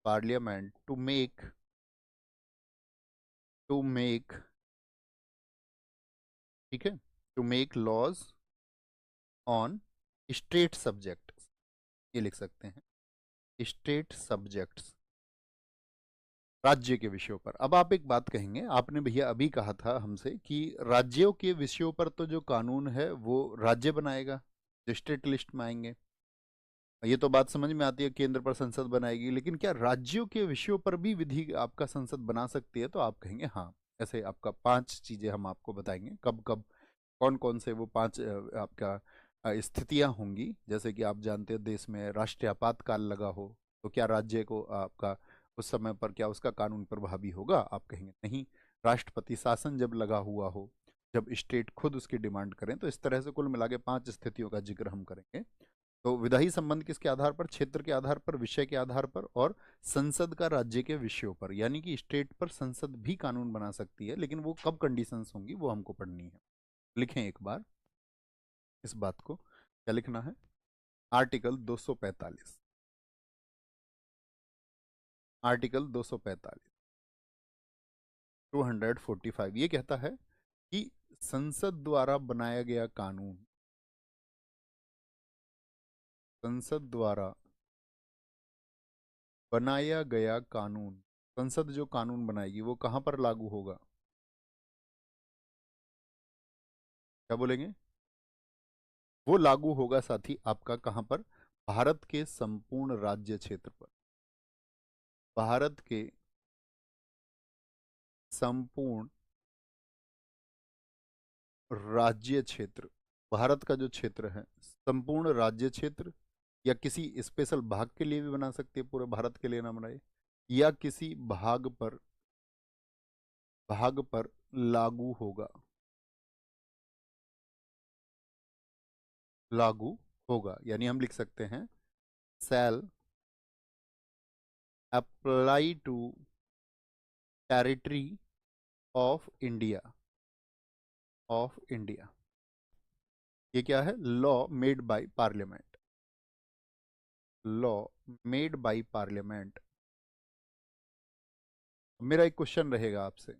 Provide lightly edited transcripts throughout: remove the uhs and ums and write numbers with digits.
Parliament to make, ठीक है, to make laws on state subject, ये लिख सकते हैं, स्टेट सब्जेक्ट्स, राज्य के विषयों पर। अब आप एक बात कहेंगे, आपने भैया अभी कहा था हमसे कि राज्यों के विषयों पर तो जो कानून है वो राज्य बनाएगा, जो स्टेट लिस्ट में आएंगे। ये तो बात समझ में आती है, केंद्र पर संसद बनाएगी, लेकिन क्या राज्यों के विषयों पर भी विधि आपका संसद बना सकती है? तो आप कहेंगे हाँ। ऐसे आपका 5 चीजें हम आपको बताएंगे, कब कब कौन कौन से वो 5 आपका स्थितियां होंगी। जैसे कि आप जानते हैं देश में राष्ट्रीय आपातकाल लगा हो, तो क्या राज्य को आपका उस समय पर क्या उसका कानून प्रभावी होगा? आप कहेंगे नहीं। राष्ट्रपति शासन जब लगा हुआ हो, जब स्टेट खुद उसकी डिमांड करें, तो इस तरह से कुल मिला के 5 स्थितियों का जिक्र हम करेंगे। तो विधायी संबंध किसके आधार पर? क्षेत्र के आधार पर, विषय के आधार पर, और संसद का राज्य के विषयों पर। यानी कि स्टेट पर संसद भी कानून बना सकती है, लेकिन वो कब कंडीशंस होंगी वो हमको पढ़नी है। लिखें एक बार इस बात को, क्या लिखना है? आर्टिकल 245, आर्टिकल 245, 245 ये कहता है कि संसद द्वारा बनाया गया कानून, संसद द्वारा बनाया गया कानून, संसद जो कानून बनाएगी वो कहां पर लागू होगा? क्या बोलेंगे? वो लागू होगा साथी आपका कहां पर? भारत के संपूर्ण राज्य क्षेत्र पर, भारत के संपूर्ण राज्य क्षेत्र, भारत का जो क्षेत्र है संपूर्ण राज्य क्षेत्र, या किसी स्पेशल भाग के लिए भी बना सकती है, पूरे भारत के लिए ना बनाए, या किसी भाग पर लागू होगा, लागू होगा। यानी हम लिख सकते हैं shall apply to territory of India, of India. ये क्या है? Law made by parliament, law made by parliament. मेरा एक क्वेश्चन रहेगा आपसे,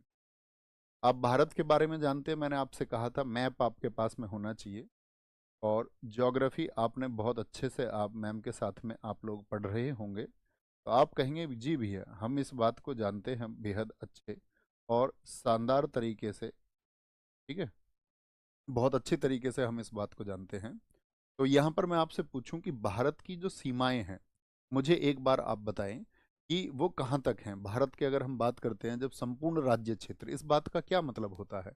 आप भारत के बारे में जानते हैं, मैंने आपसे कहा था मैप आपके पास में होना चाहिए, और ज्योग्राफी आपने बहुत अच्छे से आप मैम के साथ में आप लोग पढ़ रहे होंगे। तो आप कहेंगे जी भैया हम इस बात को जानते हैं बेहद अच्छे और शानदार तरीके से, ठीक है, बहुत अच्छी तरीके से हम इस बात को जानते हैं। तो यहाँ पर मैं आपसे पूछूं कि भारत की जो सीमाएं हैं, मुझे एक बार आप बताएं कि वो कहाँ तक हैं। भारत की अगर हम बात करते हैं, जब संपूर्ण राज्य क्षेत्र, इस बात का क्या मतलब होता है?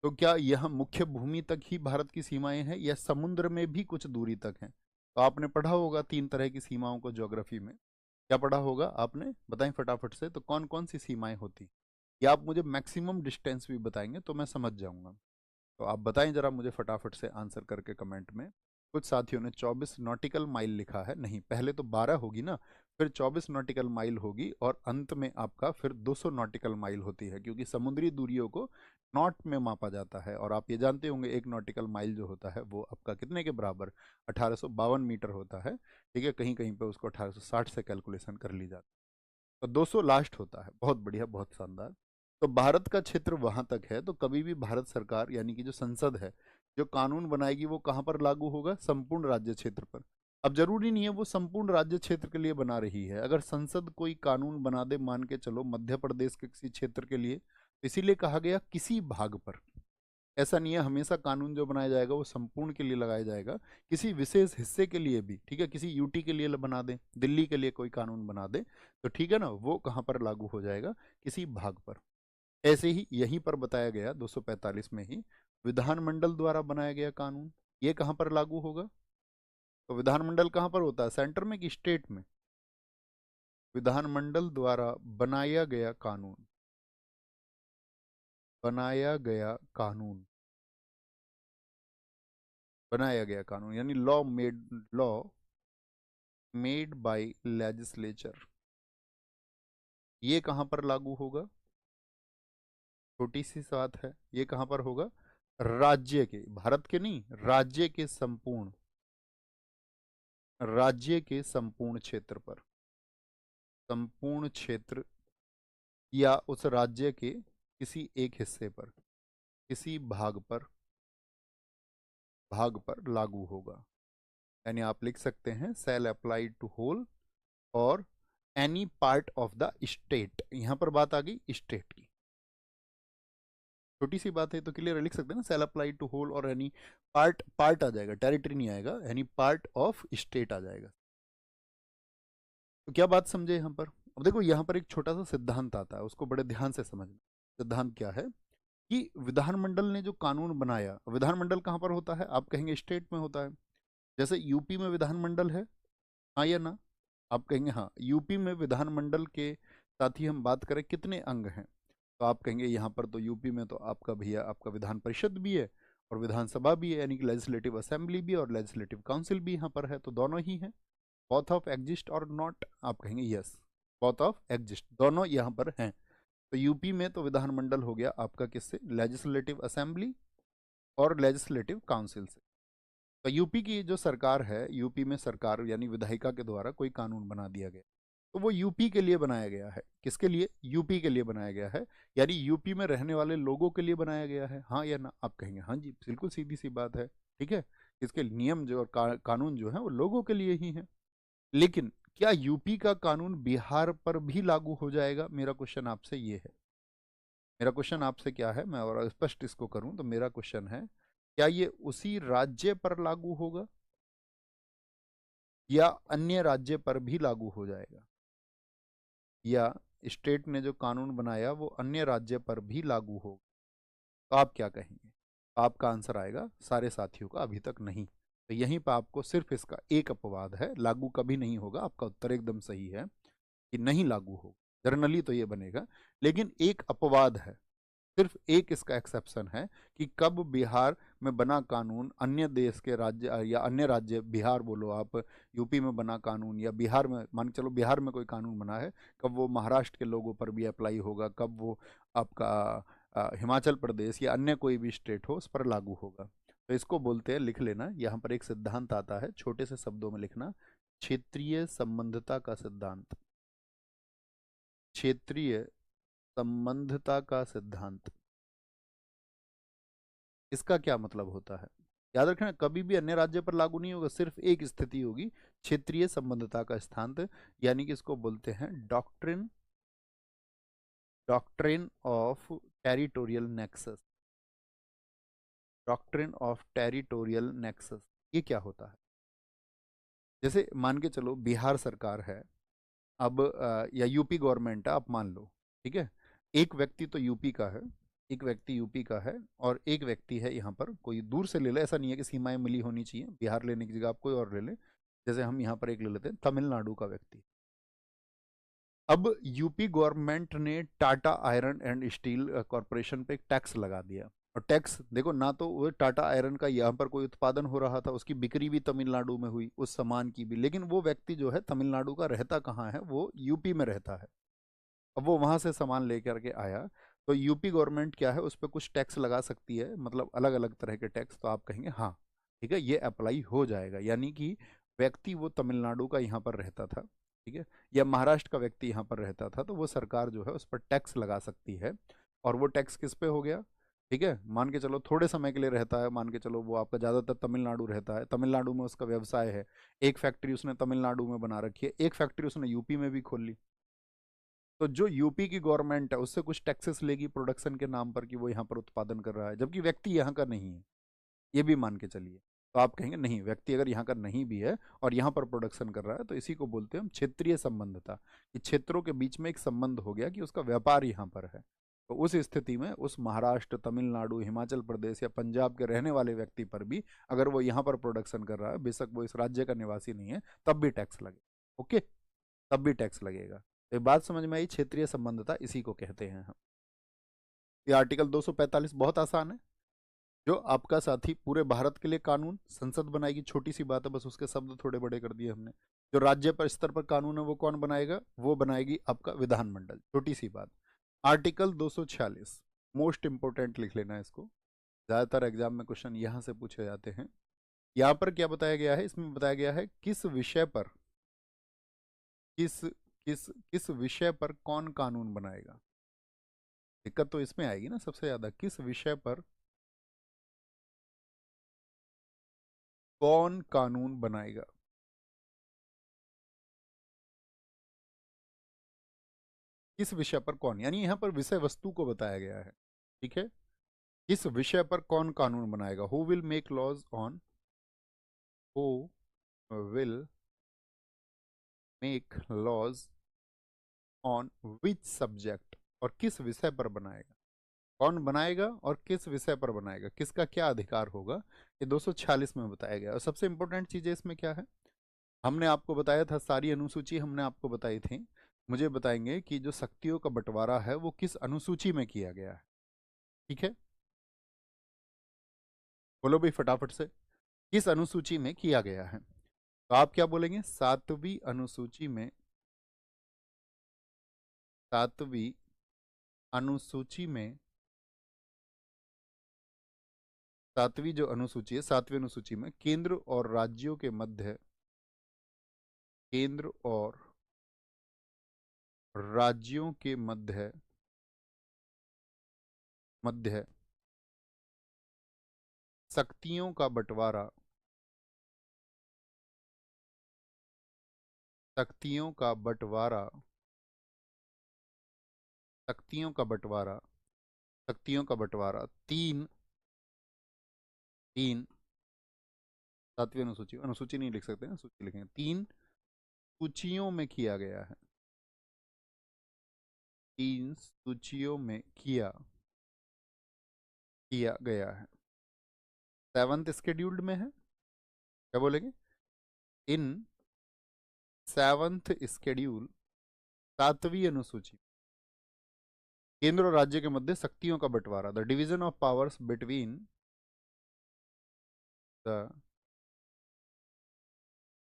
तो क्या यह मुख्य भूमि तक ही भारत की सीमाएं हैं, या समुद्र में भी कुछ दूरी तक हैं? तो आपने पढ़ा होगा 3 तरह की सीमाओं को ज्योग्राफी में। क्या पढ़ा होगा आपने? बताएं फटाफट से, तो कौन कौन सी सीमाएं होती, या आप मुझे मैक्सिमम डिस्टेंस भी बताएंगे तो मैं समझ जाऊंगा। तो आप बताएं जरा मुझे फटाफट से आंसर करके कमेंट में। कुछ साथियों ने 24 नॉटिकल माइल लिखा है, नहीं, पहले तो 12 होगी ना, फिर 24 नॉटिकल माइल होगी, और अंत में आपका फिर 200 नॉटिकल माइल होती है, क्योंकि समुद्री दूरियों को नॉट में मापा जाता है। और आप ये जानते होंगे 1 नॉटिकल माइल जो होता है वो आपका कितने के बराबर? 1852 मीटर होता है। ठीक है, कहीं कहीं पे उसको 1860 से कैलकुलेशन कर ली जाती है, तो 200 लास्ट होता है। बहुत बढ़िया, बहुत शानदार। तो भारत का क्षेत्र वहां तक है, तो कभी भी भारत सरकार यानी कि जो संसद है, जो कानून बनाएगी वो कहां पर लागू होगा? संपूर्ण राज्य क्षेत्र पर। अब जरूरी नहीं है वो संपूर्ण राज्य क्षेत्र के लिए बना रही है, अगर संसद कोई कानून बना दे, मान के चलो मध्य प्रदेश के किसी क्षेत्र के लिए, तो इसीलिए कहा गया किसी भाग पर। ऐसा नहीं है हमेशा कानून जो बनाया जाएगा वो संपूर्ण के लिए लगाया जाएगा, किसी विशेष हिस्से के लिए भी, ठीक है, किसी यूटी के लिए बना दे, दिल्ली के लिए कोई कानून बना दे, तो ठीक है ना, वो कहाँ पर लागू हो जाएगा? किसी भाग पर। ऐसे ही यहीं पर बताया गया 245 में ही, विधानमंडल द्वारा बनाया गया कानून, ये कहां पर लागू होगा? तो विधानमंडल कहां पर होता है, सेंटर में कि स्टेट में? विधानमंडल द्वारा बनाया गया कानून, बनाया गया कानून, बनाया गया कानून यानी लॉ मेड बाय लेजिस्लेचर, ये कहां पर लागू होगा? छोटी सी बात है, ये कहां पर होगा? राज्य के, भारत के नहीं, राज्य के संपूर्ण क्षेत्र पर। संपूर्ण क्षेत्र या उस राज्य के किसी एक हिस्से पर, किसी भाग पर लागू होगा। यानी आप लिख सकते हैं शैल अप्लाई टू होल और any part of the state. यहां पर बात आ गई स्टेट की, छोटी सी बात है तो क्लियर लिख सकते हैं ना, शैल अप्लाई टू होल और एनी पार्ट, पार्ट आ जाएगा, टेरिटरी नहीं आएगा, एनी पार्ट ऑफ स्टेट आ जाएगा। तो क्या बात समझे यहाँ पर? अब देखो यहाँ पर एक छोटा सा सिद्धांत आता है, उसको बड़े ध्यान से समझना। सिद्धांत क्या है कि विधानमंडल ने जो कानून बनाया, विधानमंडल कहाँ पर होता है? आप कहेंगे स्टेट में होता है। जैसे यूपी में विधानमंडल है, हाँ या ना? आप कहेंगे हाँ। यूपी में विधानमंडल के साथ ही हम बात करें कितने अंग हैं, तो आप कहेंगे यहाँ पर तो यूपी में तो आपका भैया आपका विधान परिषद भी है और विधानसभा भी है, यानी कि लेजिस्लेटिव असेंबली भी और लेजिस्लेटिव काउंसिल भी यहाँ पर है, तो दोनों ही हैं। बोथ ऑफ एग्जिस्ट और नॉट? आप कहेंगे यस, बोथ ऑफ एग्जिस्ट, दोनों यहाँ पर हैं। तो यूपी में तो विधानमंडल हो गया आपका किससे? लेजिस्लेटिव असेंबली और लेजिस्लेटिव काउंसिल से। तो यूपी की जो सरकार है, यूपी में सरकार यानी विधायिका के द्वारा कोई कानून बना दिया गया, तो वो यूपी के लिए बनाया गया है। किसके लिए? यूपी के लिए बनाया गया है, यानी यूपी में रहने वाले लोगों के लिए बनाया गया है, हाँ या ना? आप कहेंगे हाँ जी, बिल्कुल सीधी सी बात है, ठीक है। इसके नियम जो और कानून जो है वो लोगों के लिए ही है। लेकिन क्या यूपी का कानून बिहार पर भी लागू हो जाएगा? मेरा क्वेश्चन आपसे ये है। मेरा क्वेश्चन आपसे क्या है, मैं और स्पष्ट इसको करूं तो मेरा क्वेश्चन है, क्या ये उसी राज्य पर लागू होगा या अन्य राज्य पर भी लागू हो जाएगा? या स्टेट ने जो कानून बनाया वो अन्य राज्य पर भी लागू होगा? तो आप क्या कहेंगे? आपका आंसर आएगा सारे साथियों का अभी तक नहीं। तो यहीं पर आपको सिर्फ इसका एक अपवाद है, लागू कभी नहीं होगा। आपका उत्तर एकदम सही है कि नहीं लागू होगा, जनरली तो ये बनेगा, लेकिन एक अपवाद है, सिर्फ एक इसका एक्सेप्शन है कि कब बिहार में बना कानून अन्य देश के राज्य या अन्य राज्य, बिहार बोलो आप, यूपी में बना कानून या बिहार में, मान के चलो बिहार में कोई कानून बना है, कब वो महाराष्ट्र के लोगों पर भी अप्लाई होगा, कब वो आपका हिमाचल प्रदेश या अन्य कोई भी स्टेट हो उस पर लागू होगा। तो इसको बोलते हैं, लिख लेना, यहाँ पर एक सिद्धांत आता है, छोटे से शब्दों में लिखना, क्षेत्रीय संबंधता का सिद्धांत। क्षेत्रीय संबंधता का सिद्धांत, इसका क्या मतलब होता है? याद रखना, कभी भी अन्य राज्य पर लागू नहीं होगा, सिर्फ एक स्थिति होगी, क्षेत्रीय संबंधता का सिद्धांत, यानी कि इसको बोलते हैं doctrine, doctrine of territorial nexus. Doctrine of territorial nexus, ये क्या होता है? जैसे मान के चलो बिहार सरकार है, अब या यूपी गवर्नमेंट है, आप मान लो, ठीक है। एक व्यक्ति तो यूपी का है, एक व्यक्ति यूपी का है और एक व्यक्ति है यहाँ पर, कोई दूर से ले ले, ऐसा नहीं है कि सीमाएं मिली होनी चाहिए, बिहार लेने की जगह आप कोई और ले लें। जैसे हम यहाँ पर एक ले लेते हैं तमिलनाडु का व्यक्ति। अब यूपी गवर्नमेंट ने Tata iron and steel corporation पे एक टैक्स लगा दिया, और टैक्स देखो ना, तो वो टाटा आयरन का यहाँ पर कोई उत्पादन हो रहा था, उसकी बिक्री भी तमिलनाडु में हुई, उस सामान की भी, लेकिन वो व्यक्ति जो है तमिलनाडु का, रहता कहाँ है? वो यूपी में रहता है। अब वो वहां से सामान लेकर के आया, तो यूपी गवर्नमेंट क्या है, उस पर कुछ टैक्स लगा सकती है, मतलब अलग अलग तरह के टैक्स। तो आप कहेंगे हाँ ठीक है, ये अप्लाई हो जाएगा, यानी कि व्यक्ति वो तमिलनाडु का यहाँ पर रहता था, ठीक है, या महाराष्ट्र का व्यक्ति यहाँ पर रहता था, तो वो सरकार जो है उस पर टैक्स लगा सकती है। और वो टैक्स किस पे हो गया? ठीक है, मान के चलो थोड़े समय के लिए रहता है, मान के चलो वो आपका ज़्यादातर तमिलनाडु रहता है, तमिलनाडु में उसका व्यवसाय है, एक फैक्ट्री उसने तमिलनाडु में बना रखी है, एक फैक्ट्री उसने यूपी में भी खोल ली, तो जो यूपी की गवर्नमेंट है उससे कुछ टैक्सेस लेगी प्रोडक्शन के नाम पर कि वो यहाँ पर उत्पादन कर रहा है, जबकि व्यक्ति यहाँ का नहीं है, ये भी मान के चलिए। तो आप कहेंगे नहीं, व्यक्ति अगर यहाँ का नहीं भी है और यहाँ पर प्रोडक्शन कर रहा है, तो इसी को बोलते हैं हम क्षेत्रीय संबंधता, कि क्षेत्रों के बीच में एक संबंध हो गया कि उसका व्यापार यहाँ पर है। तो उस स्थिति में उस महाराष्ट्र, तमिलनाडु, हिमाचल प्रदेश या पंजाब के रहने वाले व्यक्ति पर भी अगर वो यहाँ पर प्रोडक्शन कर रहा है, बेशक वो इस राज्य का निवासी नहीं है, तब भी टैक्स लगेगा। ओके, तब भी टैक्स लगेगा। तो ये बात समझ में आई, क्षेत्रीय संबंधता इसी को कहते हैं हम। ये आर्टिकल 245 बहुत आसान है, जो आपका साथी पूरे भारत के लिए कानून संसद बनाएगी, छोटी सी बात है, बस उसके शब्द थोड़े बड़े कर दिए हमने। जो राज्य पर स्तर पर कानून है वो कौन बनाएगा? वो बनाएगी आपका विधानमंडल, छोटी सी बात। आर्टिकल 246 मोस्ट इंपोर्टेंट, लिख लेना इसको, ज्यादातर एग्जाम में क्वेश्चन यहाँ से पूछे जाते हैं। यहाँ पर क्या बताया गया है? इसमें बताया गया है किस विषय पर, किस किस किस विषय पर कौन कानून बनाएगा? दिक्कत तो इसमें आएगी ना सबसे ज्यादा, किस विषय पर कौन कानून बनाएगा। किस विषय पर कौन, यानी यहाँ पर विषय वस्तु को बताया गया है। ठीक है, किस विषय पर कौन कानून बनाएगा। Who will make laws on, who will make laws on which subject, और किस विषय पर बनाएगा। कौन बनाएगा और किस विषय पर बनाएगा, किसका क्या अधिकार होगा, ये 246 में बताया गया। और सबसे इंपॉर्टेंट चीजें इसमें क्या है, हमने आपको बताया था, सारी अनुसूची हमने आपको बताई थी। मुझे बताएंगे कि जो शक्तियों का बंटवारा है वो किस अनुसूची में किया गया है। ठीक है, बोलो भाई फटाफट से, किस अनुसूची में किया गया है। तो आप क्या बोलेंगे, सातवीं अनुसूची में, सातवीं अनुसूची में, सातवीं जो अनुसूची है, सातवीं अनुसूची में केंद्र और राज्यों के मध्य, केंद्र और राज्यों के मध्य, मध्य शक्तियों का बंटवारा, शक्तियों का बंटवारा, शक्तियों का बंटवारा, शक्तियों का बंटवारा तीन, तीन, सातवीं अनुसूची, अनुसूची नहीं लिख सकते हैं, सूची लिखेंगे, तीन सूचियों में किया गया है, तीन सूचियों में किया किया गया है। सेवंथ स्केड्यूल्ड में है, क्या बोलेंगे, इन सेवंथ स्केड्यूल, सातवीं अनुसूची, केंद्र और राज्य के मध्य शक्तियों का बंटवारा, the division of powers between, the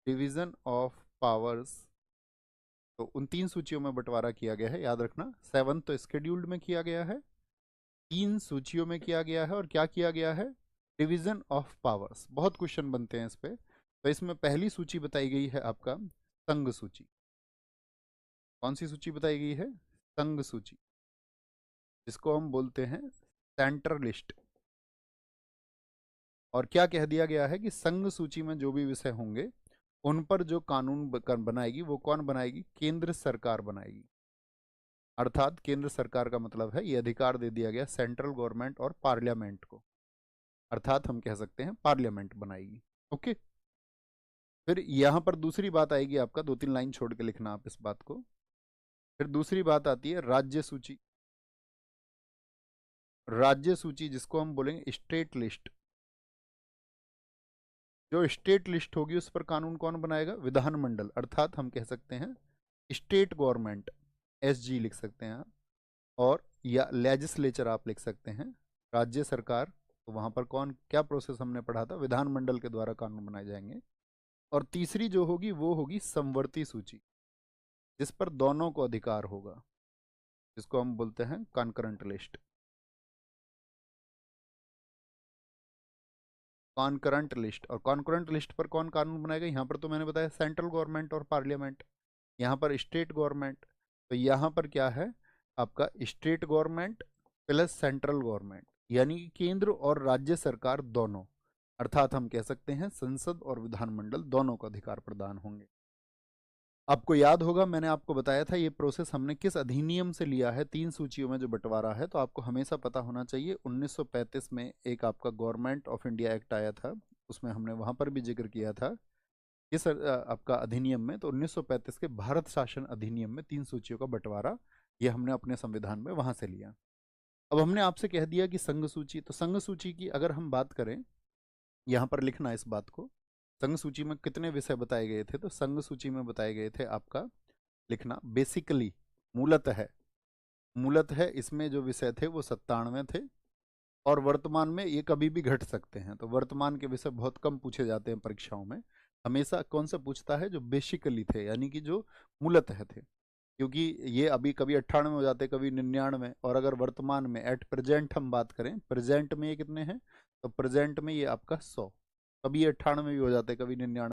division of powers, तो उन तीन सूचियों में बंटवारा किया गया है, याद रखना। सेवंथ तो स्केड्यूल्ड में किया गया है, तीन सूचियों में किया गया है, और क्या किया गया है, डिवीजन ऑफ पावर्स। बहुत क्वेश्चन बनते हैं इस पे। तो इसमें पहली सूची बताई गई है आपका संघ सूची। कौन सी सूची बताई गई है, संघ सूची, जिसको हम बोलते हैं सेंटर लिस्ट। और क्या कह दिया गया है कि संघ सूची में जो भी विषय होंगे उन पर जो कानून बनाएगी वो कौन बनाएगी, केंद्र सरकार बनाएगी। अर्थात केंद्र सरकार का मतलब है, ये अधिकार दे दिया गया सेंट्रल गवर्नमेंट और पार्लियामेंट को, अर्थात हम कह सकते हैं पार्लियामेंट बनाएगी। ओके, फिर यहां पर दूसरी बात आएगी आपका, दो तीन लाइन छोड़ के लिखना आप इस बात को। फिर दूसरी बात आती है राज्य सूची, राज्य सूची जिसको हम बोलेंगे स्टेट लिस्ट। जो स्टेट लिस्ट होगी उस पर कानून कौन बनाएगा, विधानमंडल, अर्थात हम कह सकते हैं स्टेट गवर्नमेंट, एसजी लिख सकते हैं आप, और या लेजिस्लेचर आप लिख सकते हैं, राज्य सरकार। तो वहां पर कौन, क्या प्रोसेस हमने पढ़ा था, विधानमंडल के द्वारा कानून बनाए जाएंगे। और तीसरी जो होगी वो होगी समवर्ती सूची, जिस पर दोनों को अधिकार होगा, जिसको हम बोलते हैं कॉन्करेंट लिस्ट। कॉन्करेंट लिस्ट, और कॉन्करेंट लिस्ट पर कौन कानून बनाएगा, यहाँ पर तो मैंने बताया सेंट्रल गवर्नमेंट और पार्लियामेंट, यहाँ पर स्टेट गवर्नमेंट। तो यहाँ पर क्या है आपका, state government plus central government, यानी कि केंद्र और राज्य सरकार दोनों, अर्थात हम कह सकते हैं संसद और विधानमंडल दोनों को अधिकार प्रदान होंगे। आपको याद होगा मैंने आपको बताया था ये प्रोसेस हमने किस अधिनियम से लिया है, तीन सूचियों में जो बंटवारा है। तो आपको हमेशा पता होना चाहिए 1935 में एक आपका गवर्नमेंट ऑफ इंडिया एक्ट आया था, उसमें हमने वहां पर भी जिक्र किया था किस आपका अधिनियम में, तो 1935 के भारत शासन अधिनियम में तीन सूचियों का बंटवारा ये हमने अपने संविधान में वहां से लिया। अब हमने आपसे कह दिया कि संघ सूची, तो संघ सूची की अगर हम बात करें, यहाँ पर लिखना इस बात को, संघ सूची में कितने विषय बताए गए थे, तो संघ सूची में बताए गए थे आपका, लिखना बेसिकली, मूलतः है, मूलतः है इसमें जो विषय थे वो 97 थे, और वर्तमान में ये कभी भी घट सकते हैं। तो वर्तमान के विषय बहुत कम पूछे जाते हैं परीक्षाओं में, हमेशा कौन सा पूछता है, जो बेसिकली थे, यानी कि जो मूलतः थे, क्योंकि ये अभी कभी 98 हो जाते, कभी 99। और अगर वर्तमान में एट प्रेजेंट हम बात करें, प्रेजेंट में ये कितने हैं, तो प्रेजेंट में ये आपका 100, कभी 98 भी हो जाते, कभी 99।